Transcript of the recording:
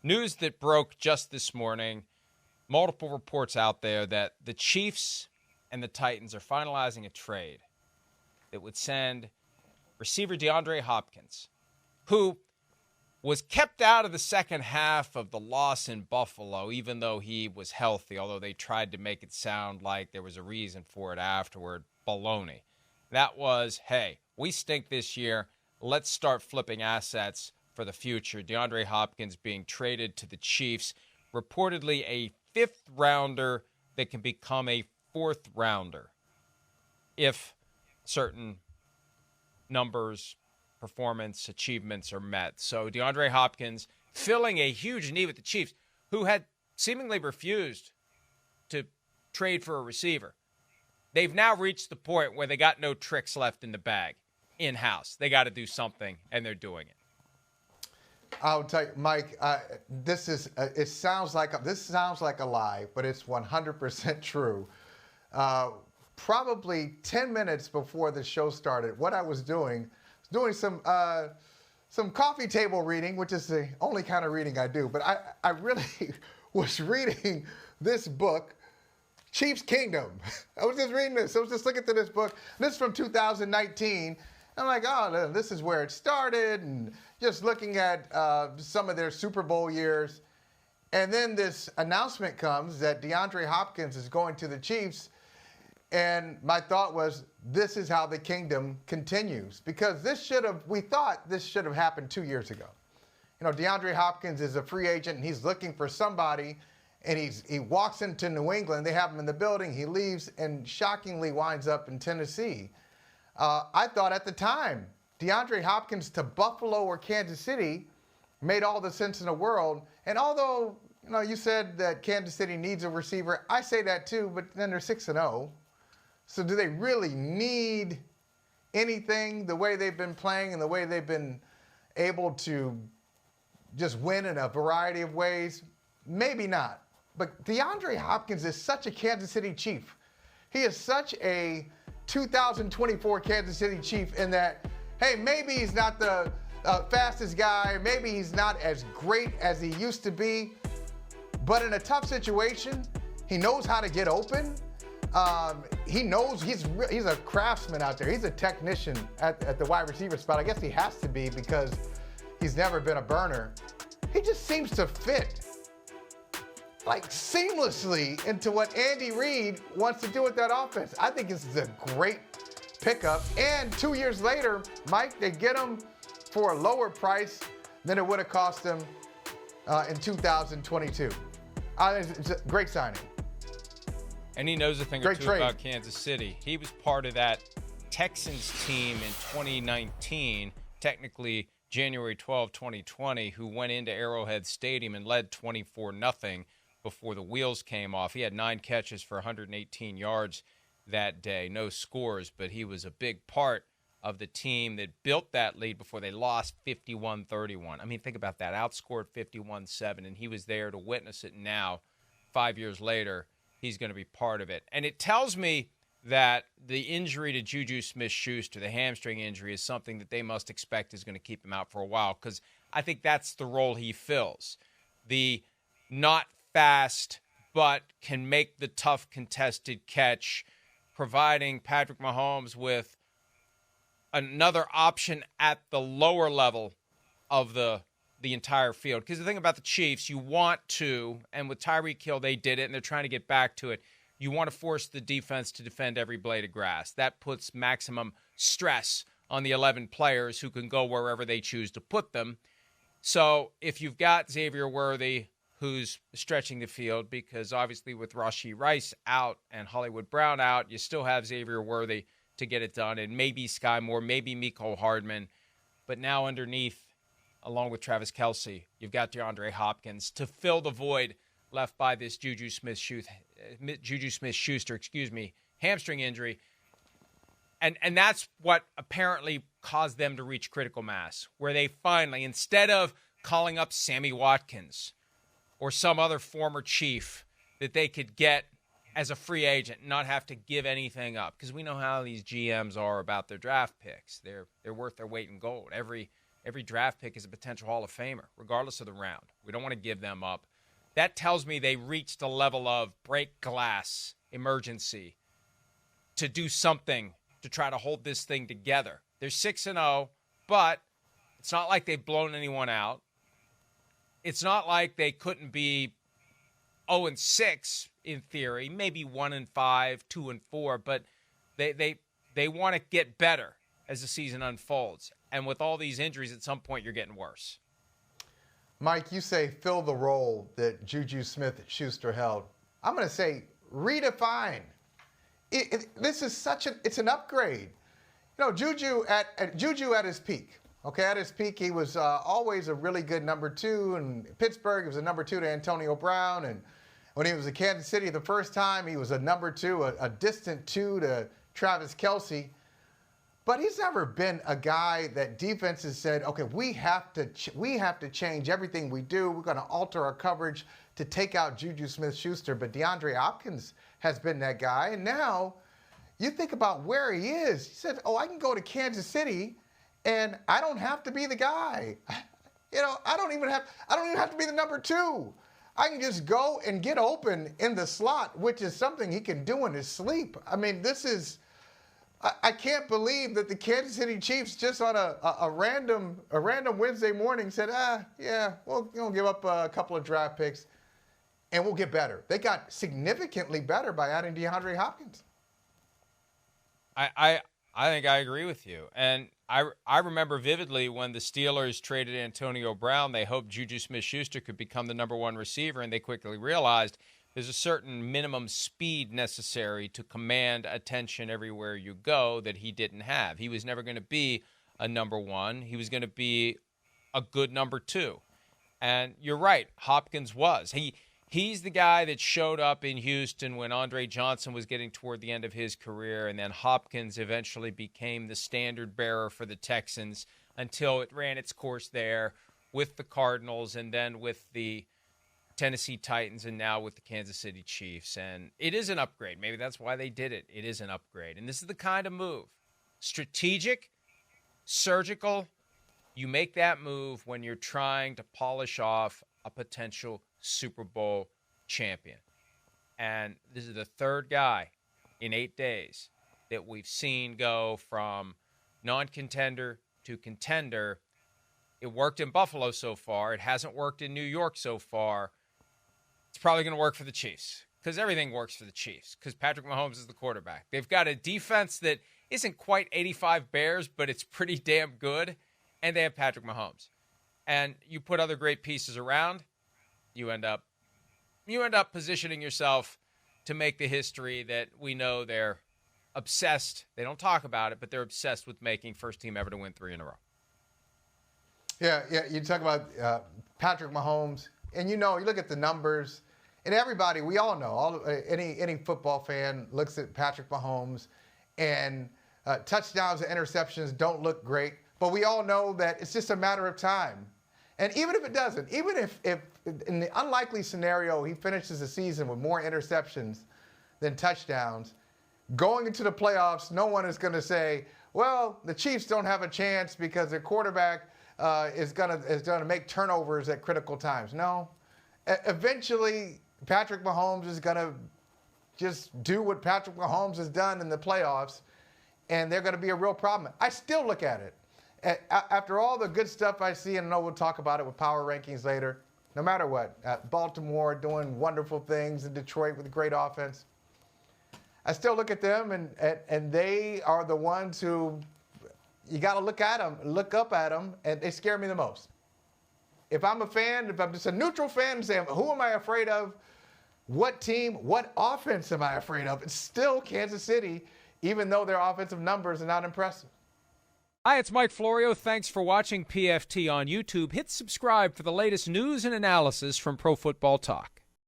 News that broke just this morning, multiple reports out there that the Chiefs and the Titans are finalizing a trade that would send receiver DeAndre Hopkins, who was kept out of the second half of the loss in Buffalo, even though he was healthy, although they tried to make it sound like there was a reason for it afterward. Baloney. That was, hey, we stink this year. Let's start flipping assets for the future. DeAndre Hopkins being traded to the Chiefs, reportedly a fifth rounder that can become a fourth rounder if certain numbers, performance, achievements are met. So DeAndre Hopkins filling a huge need with the Chiefs, who had seemingly refused to trade for a receiver. They've now reached the point where they got no tricks left in the bag in-house. They got to do something, and they're doing it. I'll tell you, Mike, this sounds like a lie, but it's 100% true. Probably 10 minutes before the show started, what I was doing some coffee table reading, which is the only kind of reading I do. But I really was reading this book, Chiefs Kingdom. I was just reading this. I was just looking through this book. This is from 2019. I'm like, oh, this is where it started, and just looking at some of their Super Bowl years. And then this announcement comes that DeAndre Hopkins is going to the Chiefs. And my thought was, this is how the kingdom continues. Because we thought this should have happened 2 years ago. You know, DeAndre Hopkins is a free agent, and he's looking for somebody. And he walks into New England. They have him in the building. He leaves and shockingly winds up in Tennessee. I thought at the time, DeAndre Hopkins to Buffalo or Kansas City made all the sense in the world. And although, you said that Kansas City needs a receiver, I say that too, but then they're 6-0. So do they really need anything the way they've been playing and the way they've been able to just win in a variety of ways? Maybe not. But DeAndre Hopkins is such a Kansas City Chief. He is such a 2024 Kansas City Chief in that, hey, maybe he's not the fastest guy, maybe he's not as great as he used to be, but in a tough situation, he knows how to get open. He knows he's a craftsman out there. He's a technician at the wide receiver spot. I guess he has to be because he's never been a burner. He just seems to fit like seamlessly into what Andy Reid wants to do with that offense. I think this is a great pickup. And 2 years later, Mike, they get him for a lower price than it would have cost them in 2022. It's a great signing. And he knows a thing or two about Kansas City. He was part of that Texans team in 2019, technically January 12, 2020, who went into Arrowhead Stadium and led 24-0 before the wheels came off. He had 9 catches for 118 yards that day. No scores, but he was a big part of the team that built that lead before they lost 51-31. I mean, think about that. Outscored 51-7, and he was there to witness it now. 5 years later, he's going to be part of it. And it tells me that the injury to JuJu Smith-Schuster, the hamstring injury, is something that they must expect is going to keep him out for a while, because I think that's the role he fills. The not fast, but can make the tough contested catch, providing Patrick Mahomes with another option at the lower level of the entire field. Because the thing about the Chiefs, you want to, and with Tyreek Hill, they did it, and they're trying to get back to it. You want to force the defense to defend every blade of grass. That puts maximum stress on the 11 players who can go wherever they choose to put them. So if you've got Xavier Worthy, who's stretching the field, because obviously with Rashee Rice out and Hollywood Brown out, you still have Xavier Worthy to get it done, and maybe Sky Moore, maybe Mecole Hardman. But now underneath, along with Travis Kelce, you've got DeAndre Hopkins to fill the void left by this JuJu Smith-Schuster, hamstring injury. And that's what apparently caused them to reach critical mass, where they finally, instead of calling up Sammy Watkins or some other former Chief that they could get as a free agent and not have to give anything up, because we know how these GMs are about their draft picks. They're worth their weight in gold. Every every draft pick is a potential Hall of Famer, regardless of the round. We don't want to give them up. That tells me they reached a level of break glass emergency to do something to try to hold this thing together. They're 6-0, but it's not like they've blown anyone out. It's not like they couldn't be 0-6 in theory, maybe 1-5, 2-4, but they want to get better as the season unfolds. And with all these injuries, at some point, you're getting worse. Mike, you say fill the role that JuJu Smith-Schuster held. I'm going to say redefine. This is it's an upgrade. You know, JuJu at his peak. Okay, at his peak, he was always a really good number 2. In Pittsburgh, he was a number 2 to Antonio Brown. And when he was in Kansas City the first time, he was a number 2, a distant 2 to Travis Kelce. But he's never been a guy that defenses said, okay, we have to change everything we do. We're going to alter our coverage to take out JuJu Smith-Schuster. But DeAndre Hopkins has been that guy. And now you think about where he is. He said, oh, I can go to Kansas City and I don't have to be the guy. You know, I don't even have to be the number 2. I can just go and get open in the slot, which is something he can do in his sleep. I mean, I can't believe that the Kansas City Chiefs just on a random Wednesday morning said, yeah, we'll give up a couple of draft picks and we'll get better. They got significantly better by adding DeAndre Hopkins. I think I agree with you. And I remember vividly when the Steelers traded Antonio Brown, they hoped JuJu Smith-Schuster could become the number 1 receiver, and they quickly realized there's a certain minimum speed necessary to command attention everywhere you go that he didn't have. He was never going to be a number 1. He was going to be a good number 2. And you're right, Hopkins was. He's the guy that showed up in Houston when Andre Johnson was getting toward the end of his career, and then Hopkins eventually became the standard bearer for the Texans until it ran its course there with the Cardinals and then with the Tennessee Titans and now with the Kansas City Chiefs. And it is an upgrade. Maybe that's why they did it. It is an upgrade. And this is the kind of move. Strategic, surgical. You make that move when you're trying to polish off a potential Super Bowl champion. And this is the third guy in 8 days that we've seen go from non-contender to contender. It worked in Buffalo so far. It hasn't worked in New York so far. It's probably going to work for the Chiefs because everything works for the Chiefs because Patrick Mahomes is the quarterback. They've got a defense that isn't quite 85 Bears, but it's pretty damn good, and they have Patrick Mahomes. And you put other great pieces around, you end up positioning yourself to make the history that we know they're obsessed. They don't talk about it, but they're obsessed with making first team ever to win 3 in a row. Yeah. You talk about Patrick Mahomes, and you look at the numbers, and everybody, we all know, any football fan looks at Patrick Mahomes, and touchdowns and interceptions don't look great, but we all know that it's just a matter of time. And even if it doesn't, even if in the unlikely scenario he finishes the season with more interceptions than touchdowns, going into the playoffs, no one is going to say, well, the Chiefs don't have a chance because their quarterback is gonna make turnovers at critical times. No. Eventually, Patrick Mahomes is going to just do what Patrick Mahomes has done in the playoffs, and they're going to be a real problem. I still look at it. After all the good stuff I see, and I know we'll talk about it with power rankings later, no matter what, Baltimore doing wonderful things, and Detroit with a great offense, I still look at them, and they are the ones who you got to look up at them, and they scare me the most. If I'm a fan, if I'm just a neutral fan, saying, who am I afraid of? What team, what offense am I afraid of? It's still Kansas City, even though their offensive numbers are not impressive. Hi, it's Mike Florio. Thanks for watching PFT on YouTube. Hit subscribe for the latest news and analysis from Pro Football Talk.